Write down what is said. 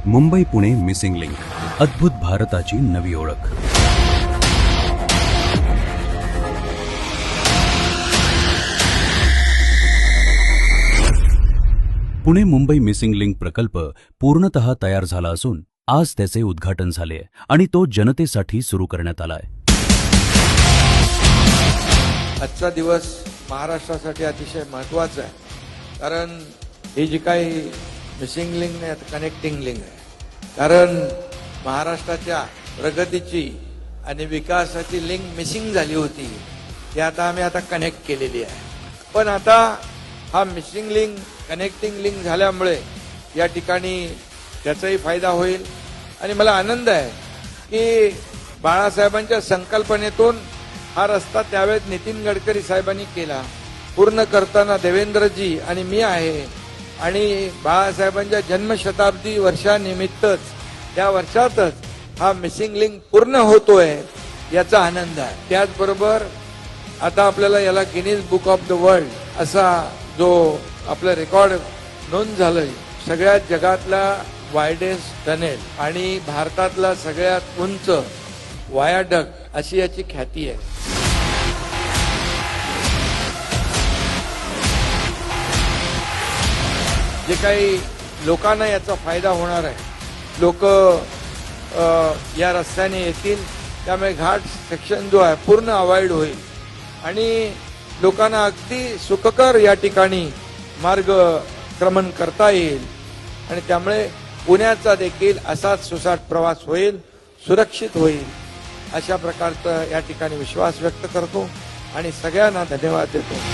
Mumbai Pune missing link, अद्भुत भारताची नवी ओळख. पुणे मुंबई मिसिंग लिंक प्रकल्प पूर्णतः तयार झाला असून आज त्याचे उद्घाटन झाले आणि तो जनतेसाठी सुरू करण्यात आलाय. आजचा दिवस महाराष्ट्रासाठी अतिशय महत्त्वाचा आहे, कारण ही जी काही मिसिंग लिंक नाही, कनेक्टिंग लिंक आहे. कारण महाराष्ट्राच्या प्रगतीची आणि विकासाची लिंक मिसिंग झाली होती, ती आता आम्ही कनेक्ट केलेली आहे. पण आता हा मिसिंग लिंक कनेक्टिंग लिंक झाल्यामुळे या ठिकाणी त्याचाही फायदा होईल. आणि मला आनंद आहे की बाळासाहेबांच्या संकल्पनेतून हा रस्ता त्यावेळेस नितीन गडकरी साहेबांनी केला. पूर्ण करताना देवेंद्रजी आणि मी आहे. आणि बाळासाहेबांच्या जन्मशताब्दी वर्षानिमित्तच त्या वर्षातच हा मिसिंग लिंक पूर्ण होतोय, याचा आनंद आहे. त्याचबरोबर आता आपल्याला याला Guinness book of the world असा जो आपलं रेकॉर्ड नोंद झालंय, सगळ्यात जगातला वायडेस्ट टनेल आणि भारतातला सगळ्यात उंच वायाडक्ट अशी याची ख्याती आहे. जे काही लोकांना याचा फायदा होणार आहे, लोक या रस्त्याने येतील, त्यामुळे घाट सेक्शन जो आहे पूर्ण अवॉइड होईल आणि लोकांना अगदी सुखकर या ठिकाणी मार्गक्रमण करता येईल. आणि त्यामुळे पुण्याचा देखील असाच सुसाट प्रवास होईल, सुरक्षित होईल, अशा प्रकारचा या ठिकाणी विश्वास व्यक्त करतो आणि सगळ्यांना धन्यवाद देतो.